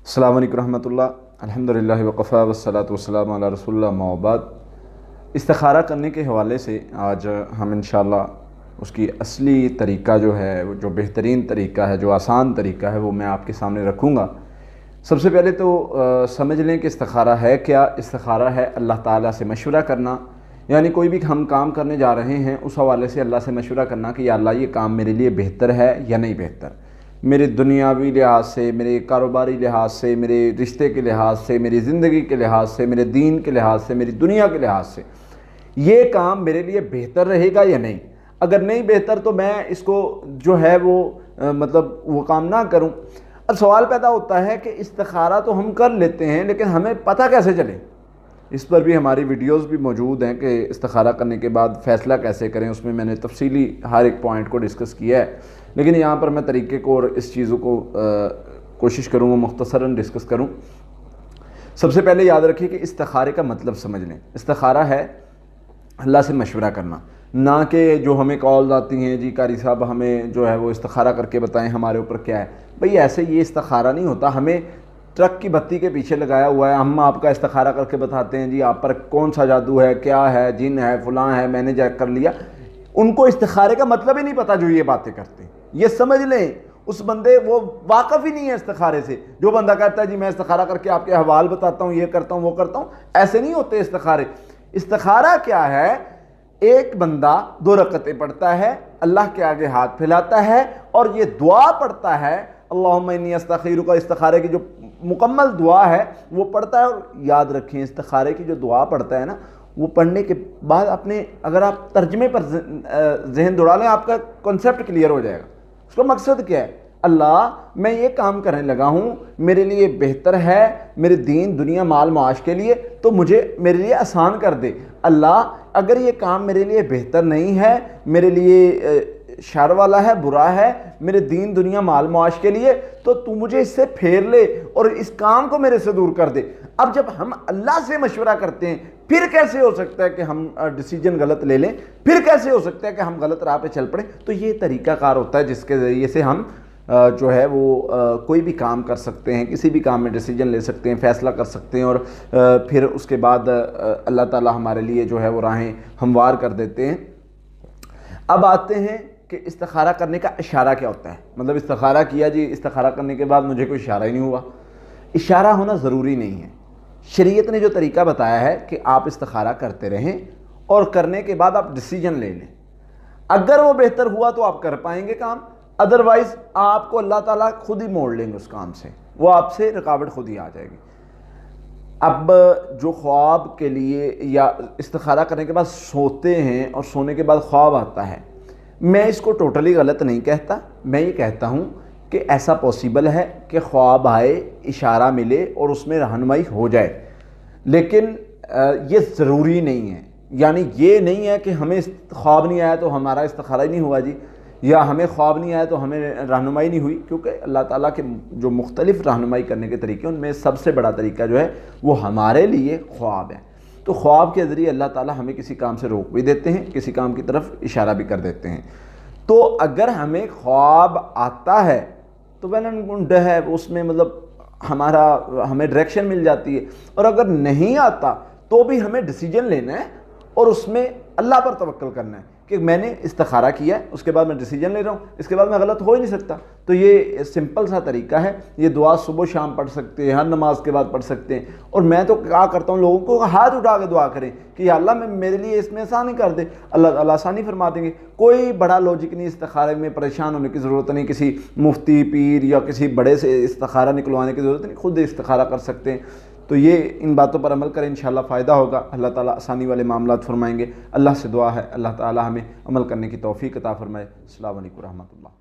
अस्सलामु अलैकुम रहमतुल्लाह, अल्हम्दुलिल्लाहि वक़फ़ा वस्सलातु वस्सलामु अला रसूलिल्लाह अम्मा बाद। इस्तिखारा करने के हवाले से आज हम इंशाअल्लाह उसकी असली तरीका जो है, जो बेहतरीन तरीका है, जो आसान तरीका है, वो मैं आपके सामने रखूँगा। सबसे पहले तो समझ लें कि इस्तिखारा है क्या। इस्तिखारा है अल्लाह ताला से मशवरा करना, यानी कोई भी हम काम करने जा रहे हैं उस हवाले से अल्लाह से मशवरा करना कि या अल्लाह ये काम मेरे लिए बेहतर है या नहीं बेहतर, मेरे दुनियावी लिहाज से, मेरे कारोबारी लिहाज से, मेरे रिश्ते के लिहाज से, मेरी ज़िंदगी के लिहाज से, मेरे दीन के लिहाज से, मेरी दुनिया के लिहाज से ये काम मेरे लिए बेहतर रहेगा या नहीं। अगर नहीं बेहतर तो मैं इसको जो है वो वो काम ना करूं। अब सवाल पैदा होता है कि इस्तिखारा तो हम कर लेते हैं, लेकिन हमें पता कैसे चले। इस पर भी हमारी वीडियोस भी मौजूद हैं कि इस्तिखारा करने के बाद फ़ैसला कैसे करें। उसमें मैंने तफसीली हर एक पॉइंट को डिस्कस किया है, लेकिन यहाँ पर मैं तरीक़े को और इस चीज़ों को कोशिश करूँगा मुख्तसरन डिस्कस करूँ। सबसे पहले याद रखिए कि इस्तिखारे का मतलब समझ लें। इस्तिखारा है अल्लाह से मशवरा करना, ना कि जो हमें कॉल्स आती हैं, जी कारी साहब हमें जो है वो इस्तिखारा करके बताएं हमारे ऊपर क्या है। भाई ऐसे ये इस्तिखारा नहीं होता। हमें ट्रक की बत्ती के पीछे लगाया हुआ है, हम आपका इस्तिखारा करके बताते हैं जी आप पर कौन सा जादू है, क्या है, जिन है, फलां है, मैंने जा कर लिया। उनको इस्तिखारे का मतलब ही नहीं पता जो ये बातें करते हैं। ये समझ लें उस बंदे वो वाकफ़ ही नहीं है इस्तिखारे से। जो बंदा कहता है जी मैं इस्तिखारा करके आपके हवाल बताता हूँ, ये करता हूँ, वो करता हूँ, ऐसे नहीं होते इस्तिखारे। इस्तिखारा क्या है? एक बंदा 2 रकअतें पढ़ता है, अल्लाह के आगे हाथ फैलाता है और ये दुआ पढ़ता है, अल्लाहुम्मा इन्नी अस्तखीरुका, इस्तिखारे की जो मुकम्मल दुआ है वो पढ़ता है। और याद रखें इस्तिखारे की जो दुआ पढ़ता है ना, वो पढ़ने के बाद अपने अगर आप तर्जमे पर जहन दौड़ा लें, आपका कॉन्सेप्ट क्लियर हो जाएगा। उसका मकसद क्या है? अल्लाह मैं ये काम करने लगा हूँ, मेरे लिए बेहतर है, मेरे दीन दुनिया माल माश के लिए, तो मुझे मेरे लिए आसान कर दे। अल्लाह अगर ये काम मेरे लिए बेहतर नहीं है, मेरे लिए शर वाला है, बुरा है, मेरे दीन दुनिया माल माश के लिए, तो तू मुझे इससे फेर ले और इस काम को मेरे से दूर कर दे। अब जब हम अल्लाह से मशवरा करते हैं, फिर कैसे हो सकता है कि हम डिसीजन गलत ले लें? फिर कैसे हो सकता है कि हम गलत राह पे चल पड़े? तो ये तरीक़ाकार होता है जिसके ज़रिए से हम जो है वो कोई भी काम कर सकते हैं, किसी भी काम में डिसीजन ले सकते हैं, फ़ैसला कर सकते हैं, और फिर उसके बाद अल्लाह ताला हमारे लिए जो है वो राहें हमवार कर देते हैं। अब आते हैं कि इस्तिखारा करने का इशारा क्या होता है। मतलब इस्तिखारा किया जी, इस्तिखारा करने के बाद मुझे कोई इशारा ही नहीं हुआ। इशारा होना ज़रूरी नहीं है। शरीयत ने जो तरीका बताया है कि आप इस्तिखारा करते रहें और करने के बाद आप डिसीजन ले लें। अगर वो बेहतर हुआ तो आप कर पाएंगे काम, अदरवाइज़ आपको अल्लाह ताला खुद ही मोड़ लेंगे उस काम से, वो आपसे रुकावट खुद ही आ जाएगी। अब जो ख्वाब के लिए या इस्तिखारा करने के बाद सोते हैं और सोने के बाद ख्वाब आता है, मैं इसको टोटली गलत नहीं कहता। मैं ये कहता हूँ कि ऐसा पॉसिबल है कि ख्वाब आए, इशारा मिले और उसमें रहनुमाई हो जाए, लेकिन ये ज़रूरी नहीं है। यानी ये नहीं है कि हमें ख्वाब नहीं आया तो हमारा इस्तिखारा ही नहीं हुआ जी, या हमें ख्वाब नहीं आया तो हमें रहनुमाई नहीं हुई। क्योंकि अल्लाह ताला के जो मुख्तलिफ़ रहनुमाई करने के तरीके, उनमें सबसे बड़ा तरीका जो है वो हमारे लिए ख्वाब है। तो ख्वाब के ज़रिए अल्लाह ताला हमें किसी काम से रोक भी देते हैं, किसी काम की तरफ इशारा भी कर देते हैं। तो अगर हमें ख्वाब आता है तो वेल एंड गुड है, उसमें हमें डायरेक्शन मिल जाती है। और अगर नहीं आता तो भी हमें डिसीजन लेना है और उसमें अल्लाह पर तवक्कल करना है कि मैंने इस्तिखारा किया है, उसके बाद मैं डिसीजन ले रहा हूँ, इसके बाद मैं गलत हो ही नहीं सकता। तो ये सिंपल सा तरीका है। ये दुआ सुबह शाम पढ़ सकते हैं, हर नमाज के बाद पढ़ सकते हैं। और मैं तो क्या करता हूँ, लोगों को हाथ उठा के दुआ करें कि या अल्लाह मेरे लिए इसमें आसानी कर दे, अल्लाह आसानी फरमा देंगे। कोई बड़ा लॉजिक नहीं, इस्तिखारे में परेशान होने की ज़रूरत नहीं, किसी मुफ्ती पीर या किसी बड़े से इस्तिखारा निकलवाने की ज़रूरत नहीं, खुद इस्तिखारा कर सकते हैं। तो ये इन बातों पर अमल करें, इंशाअल्लाह फ़ायदा होगा। अल्लाह ताला आसानी वाले मामलात फरमाएंगे। अल्लाह से दुआ है अल्लाह ताला हमें अमल करने की तौफ़ीक़ अता फ़रमाए। अस्सलामु अलैकुम रहमतुल्लाह।